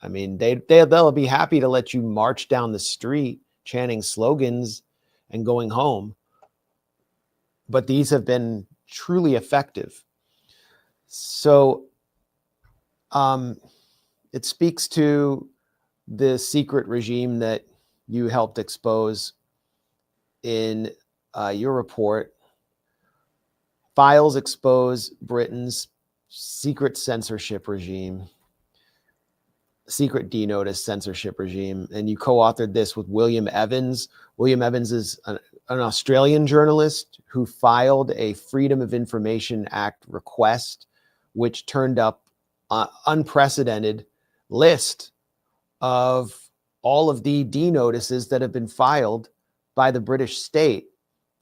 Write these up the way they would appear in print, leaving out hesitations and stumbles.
I mean, they'll be happy to let you march down the street chanting slogans and going home. But these have been truly effective. So it speaks to the secret regime that you helped expose in your report. Files expose Britain's secret censorship regime, secret D-notice censorship regime, and you co-authored this with William Evans. William Evans is an Australian journalist who filed a Freedom of Information Act request, which turned up an unprecedented list of all of the D-notices that have been filed by the British state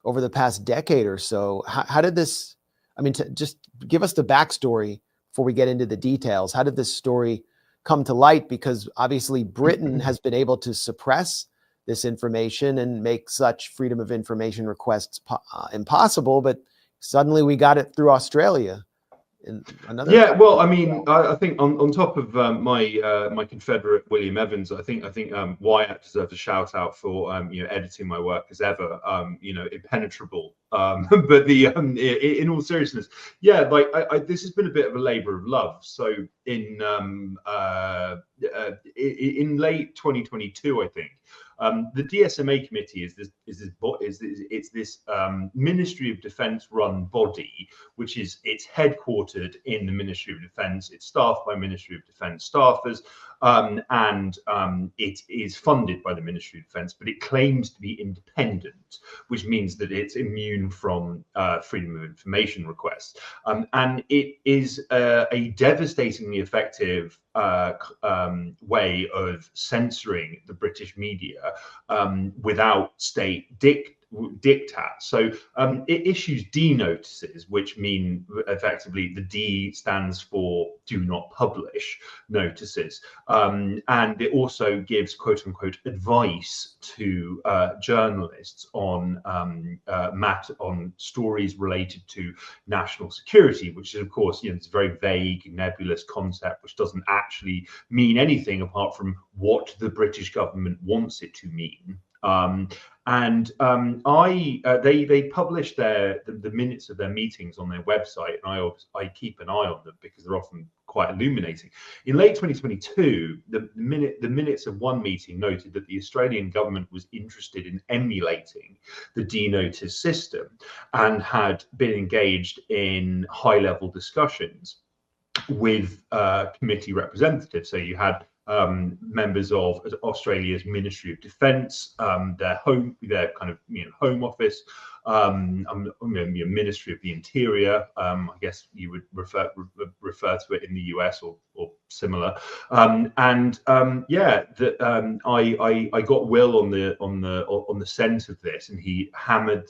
over the past decade or so. How did this, I mean, just give us the backstory before we get into the details. How did this story come to light? Because obviously Britain has been able to suppress this information and make such freedom of information requests impossible, but suddenly we got it through Australia. Yeah, well, I mean, I think on top of my Confederate William Evans, I think Wyatt deserves a shout out for editing my work as ever, impenetrable. But in all seriousness, yeah, like this has been a bit of a labour of love. So in late 2022, I think. The DSMA committee is this Ministry of Defence run body, which is headquartered in the Ministry of Defence. It's staffed by Ministry of Defence staffers, and it is funded by the Ministry of Defence, but it claims to be independent, which means that it's immune from freedom of information requests, and it is a devastatingly effective way of censoring the British media without state diktat. So it issues D notices, which mean effectively the D stands for do not publish notices, and it also gives quote unquote advice to journalists on on stories related to national security, which is of course it's a very vague, nebulous concept which doesn't actually mean anything apart from what the British government wants it to mean. They publish the minutes of their meetings on their website, and I keep an eye on them because they're often quite illuminating. In late 2022, the minutes of one meeting noted that the Australian government was interested in emulating the D-notice system and had been engaged in high-level discussions with committee representatives. So you had members of Australia's Ministry of Defence, their home office, Ministry of the Interior. I guess you would refer to it in the US or similar. I got Will on the scent of this, and he hammered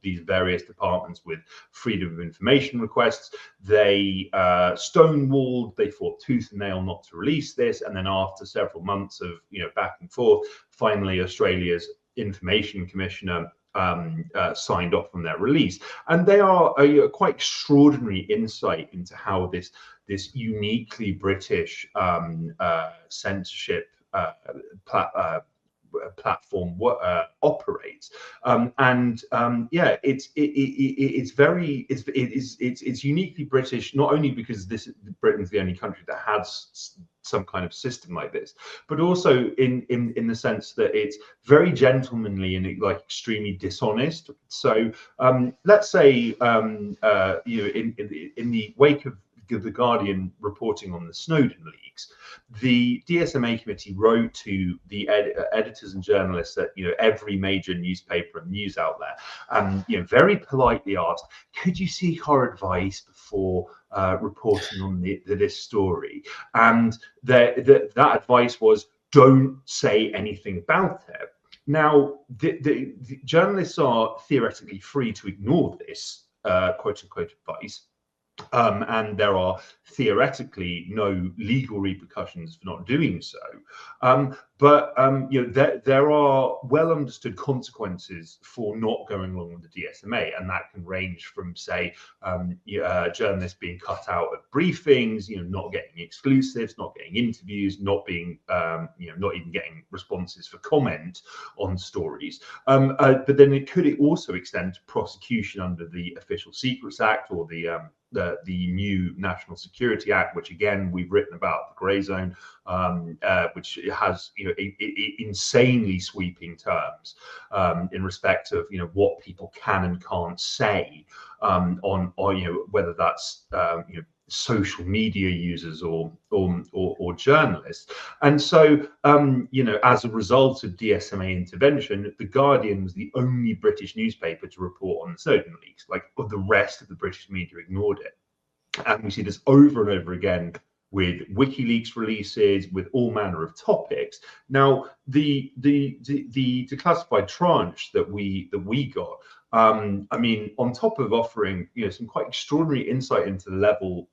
these various departments with freedom of information requests. They stonewalled. They fought tooth and nail not to release this, and then after several months of back and forth, finally Australia's Information Commissioner signed off on their release, and they are a quite extraordinary insight into how this uniquely British censorship platform operates, it's uniquely British, not only because Britain's the only country that has some kind of system like this, but also in the sense that it's very gentlemanly and like extremely dishonest. So let's say in the wake of the Guardian reporting on the Snowden leaks, the DSMA committee wrote to the editors and journalists at every major newspaper and news outlet, and very politely asked, could you seek our advice before reporting on this story? And that advice was, don't say anything about it. Now, the journalists are theoretically free to ignore this quote unquote advice. And there are theoretically no legal repercussions for not doing so. But there are well understood consequences for not going along with the DSMA, and that can range from, say, journalists being cut out of briefings, not getting exclusives, not getting interviews, not being, not even getting responses for comment on stories. But then it could also extend to prosecution under the Official Secrets Act, or the new National Security Act, which again we've written about, the Grayzone, which has insanely sweeping terms in respect of what people can and can't say on whether that's social media users or journalists. And so as a result of DSMA intervention, The Guardian was the only British newspaper to report on the Snowden leaks. Like, the rest of the British media ignored it. And we see this over and over again with WikiLeaks releases, with all manner of topics. Now, the declassified tranche that we got, I mean, on top of offering some quite extraordinary insight into the level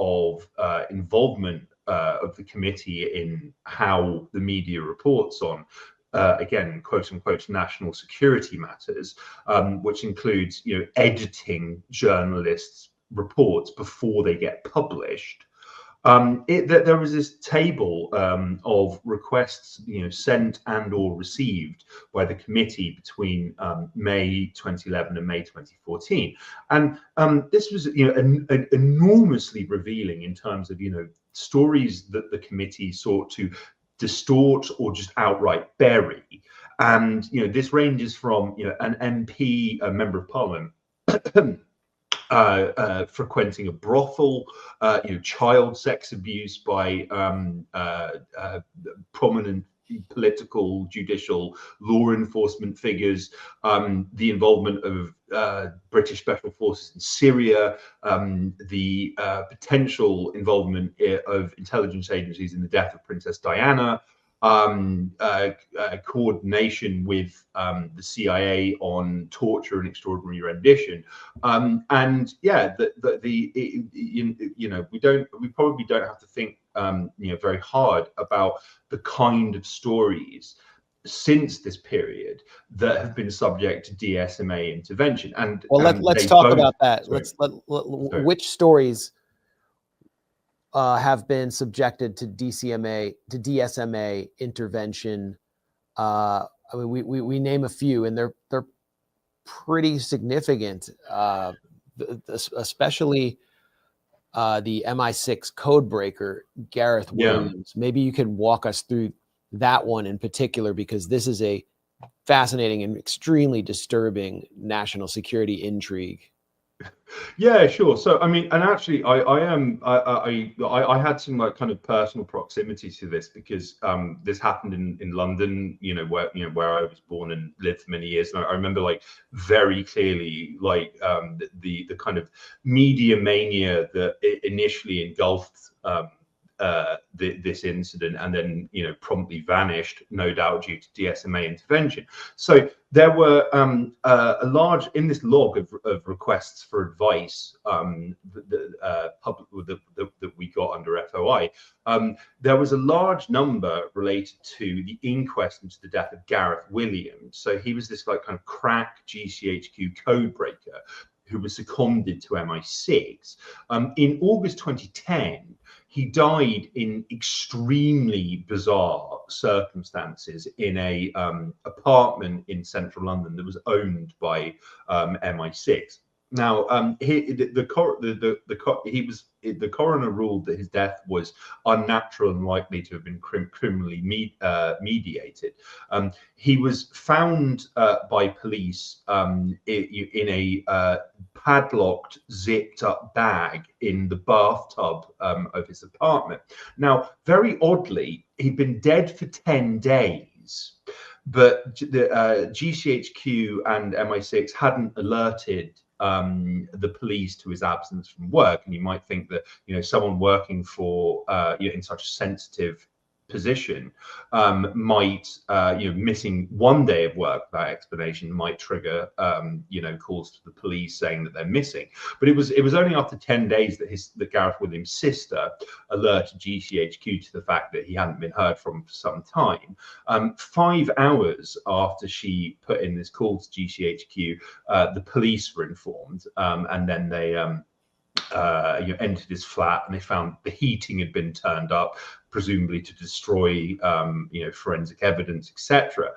of involvement of the committee in how the media reports on, again, quote unquote, national security matters, which includes editing journalists' reports before they get published. There was this table of requests, sent and or received by the committee between May 2011 and May 2014, and this was enormously revealing in terms of stories that the committee sought to distort or just outright bury. And this ranges from an MP, a member of parliament, frequenting a brothel, child sex abuse by prominent political, judicial, law enforcement figures, the involvement of British special forces in Syria, the potential involvement of intelligence agencies in the death of Princess Diana, coordination with the CIA on torture and extraordinary rendition, and yeah, we probably don't have to think very hard about the kind of stories since this period that have been subject to DSMA intervention. And well, let's talk about that. Which stories have been subjected to DSMA intervention. I mean, we name a few, and they're pretty significant, especially the MI6 code breaker, Gareth Williams. Yeah. Maybe you could walk us through that one in particular, because this is a fascinating and extremely disturbing national security intrigue. Yeah, sure. So, I mean, and actually, I had some kind of personal proximity to this, because this happened in London, where I was born and lived for many years. And I remember very clearly the kind of media mania that initially engulfed this incident, and then promptly vanished, no doubt due to DSMA intervention. So there were a large, in this log of requests for advice that we got under FOI, there was a large number related to the inquest into the death of Gareth Williams. So he was this kind of crack GCHQ code breaker who was seconded to MI6. In August 2010, he died in extremely bizarre circumstances in a apartment in central London that was owned by MI6. Now, the coroner ruled that his death was unnatural and likely to have been criminally mediated. He was found by police in a padlocked, zipped-up bag in the bathtub of his apartment. Now, very oddly, he'd been dead for 10 days, but the GCHQ and MI6 hadn't alerted the police to his absence from work. And you might think that someone working for in such a sensitive position might, missing one day of work without explanation might trigger, calls to the police saying that they're missing. But it was only after 10 days that Gareth Williams' sister alerted GCHQ to the fact that he hadn't been heard from for some time. 5 hours after she put in this call to GCHQ, the police were informed, and then they entered his flat, and they found the heating had been turned up, presumably to destroy forensic evidence, etc.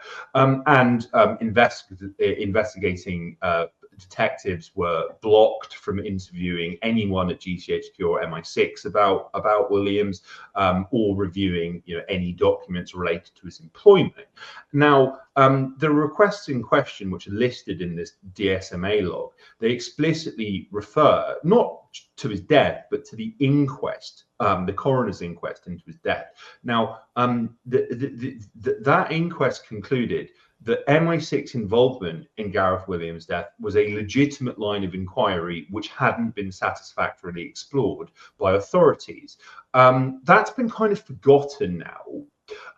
Investigating detectives were blocked from interviewing anyone at GCHQ or MI6 about Williams, or reviewing any documents related to his employment. Now, the requests in question, which are listed in this DSMA log, they explicitly refer not to his death, but to the inquest, the coroner's inquest into his death. Now, that inquest concluded that MI6 involvement in Gareth Williams' death was a legitimate line of inquiry which hadn't been satisfactorily explored by authorities. That's been kind of forgotten now.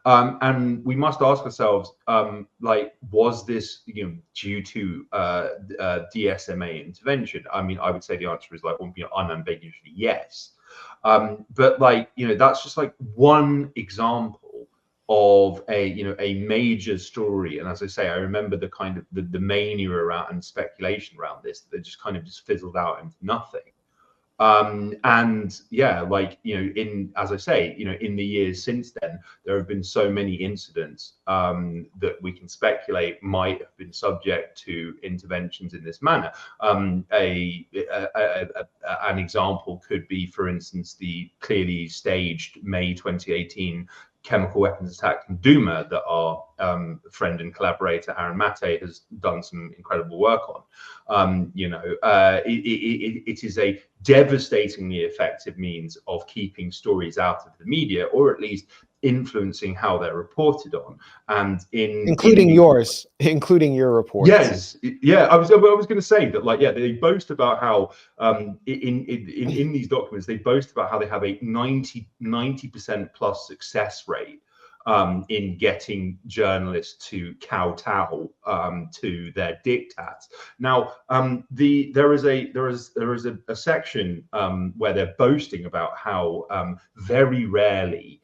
And we must ask ourselves, was this due to DSMA intervention? I mean, I would say the answer is unambiguously yes. But that's just one example of a major story. And as I say, I remember the kind of the mania around and speculation around this that just kind of just fizzled out into nothing. And yeah, as I say, in the years since then, there have been so many incidents that we can speculate might have been subject to interventions in this manner. An example could be, for instance, the clearly staged May 2018 chemical weapons attack in Duma that our friend and collaborator Aaron Mate has done some incredible work on. It is a devastatingly effective means of keeping stories out of the media, or at least influencing how they're reported on, and including your reports. Yes, yeah. I was going to say that, they boast about how in these documents they boast about how they have a 90% plus success rate in getting journalists to kowtow to their diktats. Now, there is a section where they're boasting about how very rarely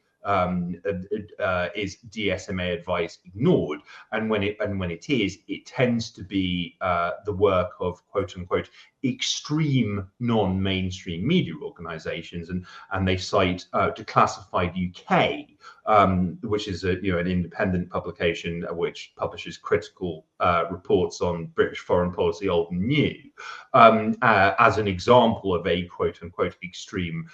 is DSMA advice ignored, and when it is, it tends to be the work of quote unquote extreme non-mainstream media organizations, and they cite Declassified UK, which is an independent publication which publishes critical reports on British foreign policy, old and new, as an example of a quote unquote extreme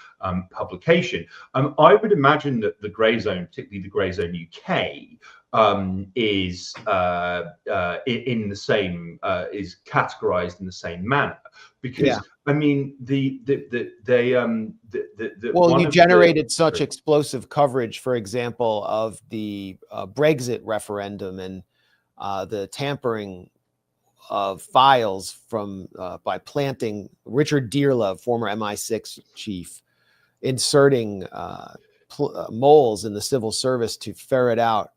publication. I would imagine that the Grayzone, particularly the Grayzone UK, is categorized in the same manner, because I mean you generated such explosive coverage, for example, of the Brexit referendum and the tampering of files from by planting Richard Dearlove, former MI6 chief, inserting moles in the civil service to ferret out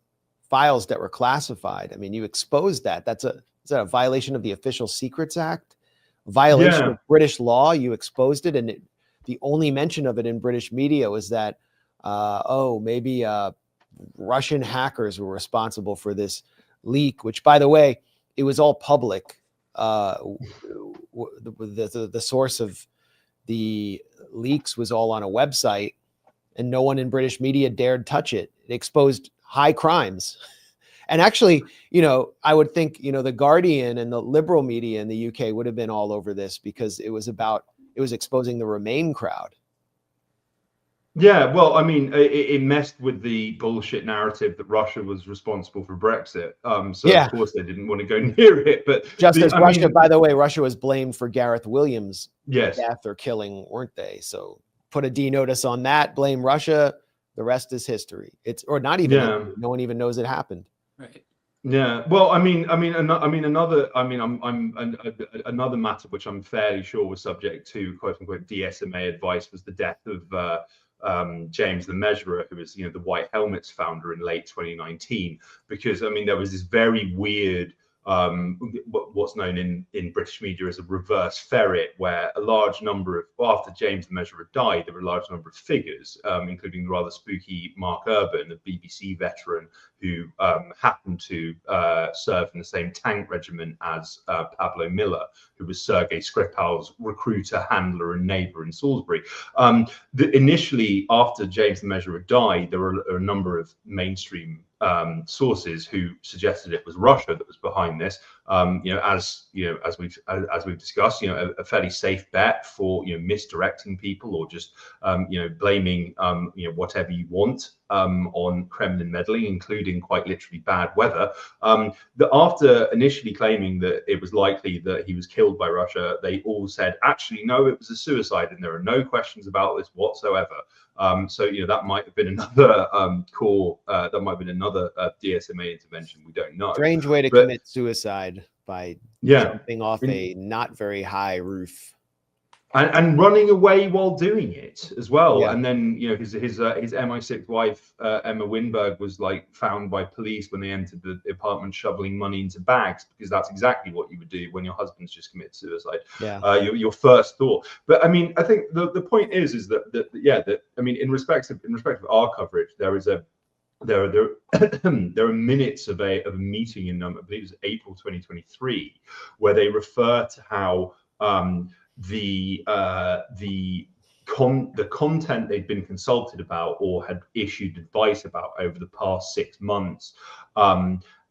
files that were classified. I mean, you exposed that. Is that a violation of the Official Secrets Act? Violation of British law? You exposed it, and the only mention of it in British media was that, maybe Russian hackers were responsible for this leak, which, by the way, it was all public. The source of the leaks was all on a website, and no one in British media dared touch it. It exposed high crimes. And actually, I would think, The Guardian and the liberal media in the UK would have been all over this, because it was exposing the Remain crowd. Yeah, well, I mean, it messed with the bullshit narrative that Russia was responsible for Brexit. Of course they didn't want to go near it. But by the way, Russia was blamed for Gareth Williams' death or killing, weren't they? So put a D notice on that, blame Russia. The rest is history. No one even knows it happened. Right. Yeah. Well, another matter which I'm fairly sure was subject to quote unquote DSMA advice was the death of James the Measurer, who was the White Helmets founder, in late 2019, because I mean there was this very weird what's known in British media as a reverse ferret, where a large number of, after James the Measurer died, there were a large number of figures, including the rather spooky Mark Urban, a BBC veteran who happened to serve in the same tank regiment as Pablo Miller, who was Sergei Skripal's recruiter, handler, and neighbour in Salisbury. Initially, after James the Measurer died, there were a number of mainstream sources who suggested it was Russia that was behind this. As we've discussed, a fairly safe bet for misdirecting people, or just blaming whatever you want on Kremlin meddling, including quite literally bad weather. After initially claiming that it was likely that he was killed by Russia, they all said, actually, no, it was a suicide, and there are no questions about this whatsoever. So that might have been another that might have been another DSMA intervention. We don't know. Strange way to commit suicide, by jumping off a not very high roof. And running away while doing it as well. Yeah. And then his MI6 wife Emma Winberg was found by police when they entered the apartment shoveling money into bags, because that's exactly what you would do when your husband's just committed suicide. Yeah. Your first thought. But I mean, I think the point is that I mean, in respect of our coverage, there are minutes of a meeting in I believe it was April 2023, where they refer to how the content they'd been consulted about or had issued advice about over the past 6 months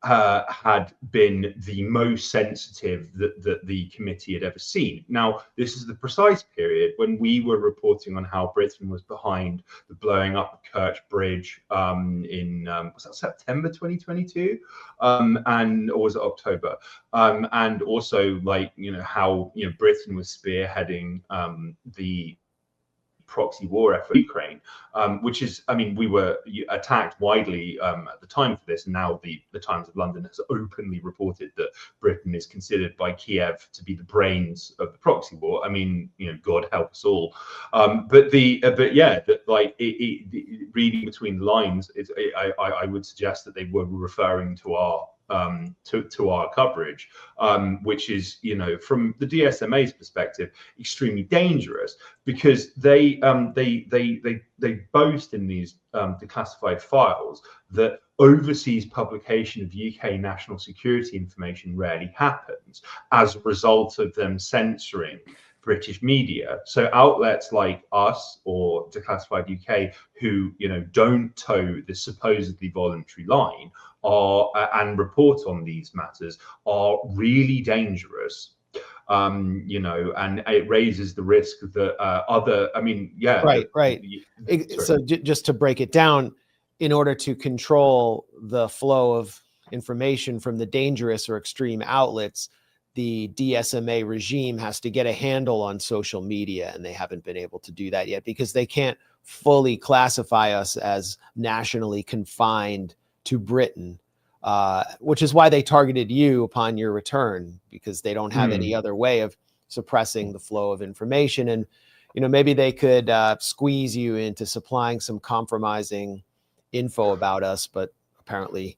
had been the most sensitive that the committee had ever seen. Now, this is the precise period when we were reporting on how Britain was behind the blowing up of Kerch Bridge in was that September 2022, or was it October? And also how Britain was spearheading the proxy war effort in Ukraine, which is, I mean, we were attacked widely at the time for this, and now the Times of London has openly reported that Britain is considered by Kiev to be the brains of the proxy war. I mean, God help us all. Reading between the lines, I would suggest that they were referring to our coverage, which is, from the DSMA's perspective, extremely dangerous, because they boast in these declassified files that overseas publication of UK national security information rarely happens as a result of them censoring British media. So outlets like us or Declassified UK, who don't toe the supposedly voluntary line, and report on these matters, are really dangerous. And it raises the risk that Right. So just to break it down, in order to control the flow of information from the dangerous or extreme outlets, the DSMA regime has to get a handle on social media, and they haven't been able to do that yet because they can't fully classify us as nationally confined to Britain, which is why they targeted you upon your return, because they don't have any other way of suppressing the flow of information. And maybe they could squeeze you into supplying some compromising info about us, but apparently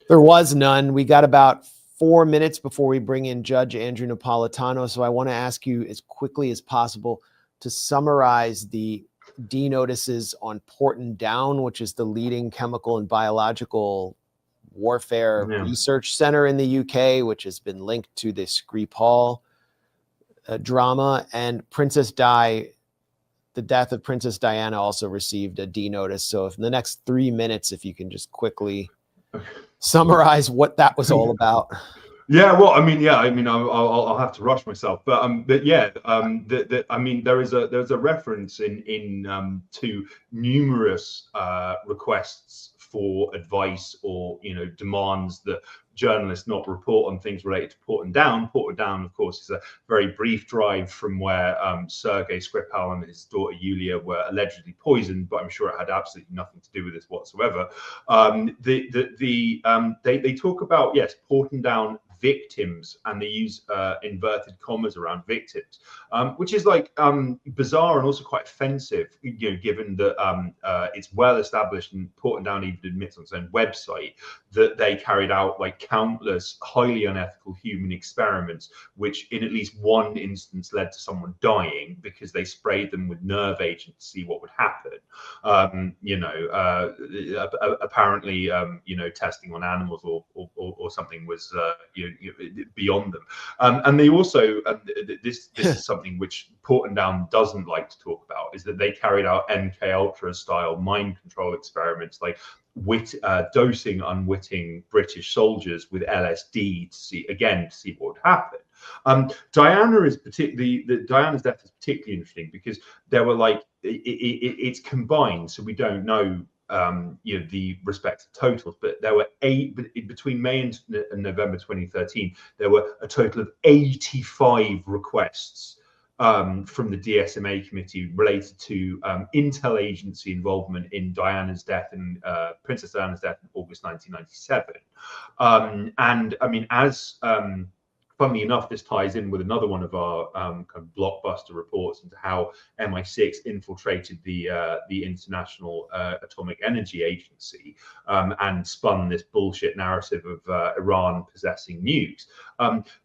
there was none. We got about 4 minutes before we bring in Judge Andrew Napolitano. So I want to ask you as quickly as possible to summarize the D notices on Porton Down, which is the leading chemical and biological warfare research center in the UK, which has been linked to the Skripal drama, and Princess Di. The death of Princess Diana also received a D notice. So if in the next 3 minutes, if you can just quickly summarize what that was all about. I'll have to rush myself, there's a reference in to numerous requests for advice or demands that journalists not report on things related to Porton Down. Porton Down, of course, is a very brief drive from where Sergei Skripal and his daughter Yulia were allegedly poisoned, but I'm sure it had absolutely nothing to do with this whatsoever. They talk about, yes, Porton Down, victims, and they use inverted commas around victims, which is like bizarre and also quite offensive, given that it's well established, and Porton Down even admits on its own website that they carried out like countless highly unethical human experiments, which in at least one instance led to someone dying because they sprayed them with nerve agent to see what would happen. Apparently, testing on animals or something was beyond them. And they also, this is something which Porton Down doesn't like to talk about, is that they carried out MK Ultra style mind control experiments, like dosing unwitting British soldiers with LSD to see what would happen. Diana's death is particularly interesting because there were like it's combined, so we don't know the respective totals, but there were between May and November 2013, there were a total of 85 requests from the DSMA committee related to intel agency involvement in Diana's death, and Princess Diana's death in August 1997. And I mean, funnily enough, this ties in with another one of our kind of blockbuster reports into how MI6 infiltrated the International Atomic Energy Agency and spun this bullshit narrative of Iran possessing nukes.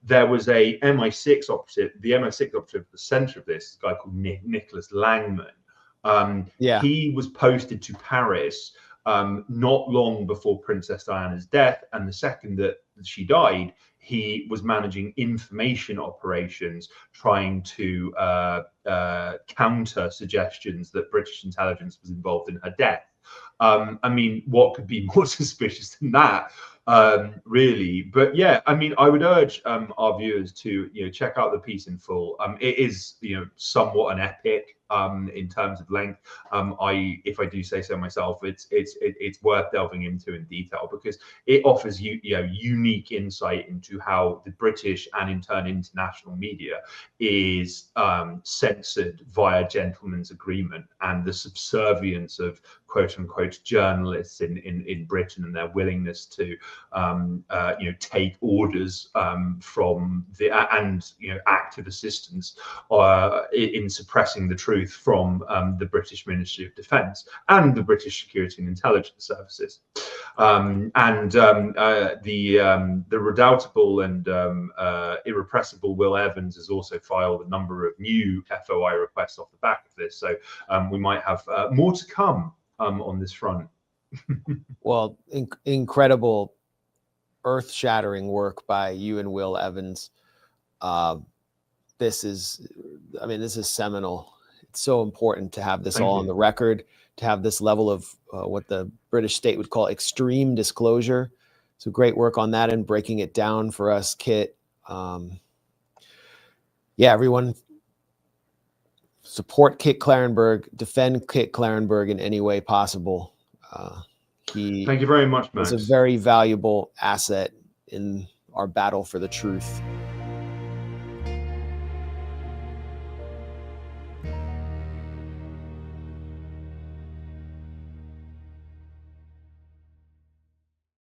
There was a MI6 operative, the MI6 operative at the center of this, a guy called Nicholas Langman. He was posted to Paris not long before Princess Diana's death, and the second that she died, he was managing information operations, trying to counter suggestions that British intelligence was involved in her death. I mean, what could be more suspicious than that, really? But yeah, I mean, I would urge our viewers to check out the piece in full. It is somewhat an epic in terms of length. If I do say so myself, it's worth delving into in detail because it offers unique insight into how the British and in turn international media is censored via gentleman's agreement, and the subservience of quote unquote journalists in Britain and their willingness to take orders from active assistance in suppressing the truth from the British Ministry of Defence and the British Security and Intelligence Services. The redoubtable and irrepressible Will Evans has also filed a number of new FOI requests off the back of this, so we might have more to come on this front. Well, incredible, earth-shattering work by you and Will Evans. This is seminal. It's so important to have this all on the record, to have this level of what the British state would call extreme disclosure. So great work on that and breaking it down for us, Kit. Everyone support Kit Klarenberg, defend Kit Klarenberg in any way possible. Thank you very much, Max. He's a very valuable asset in our battle for the truth.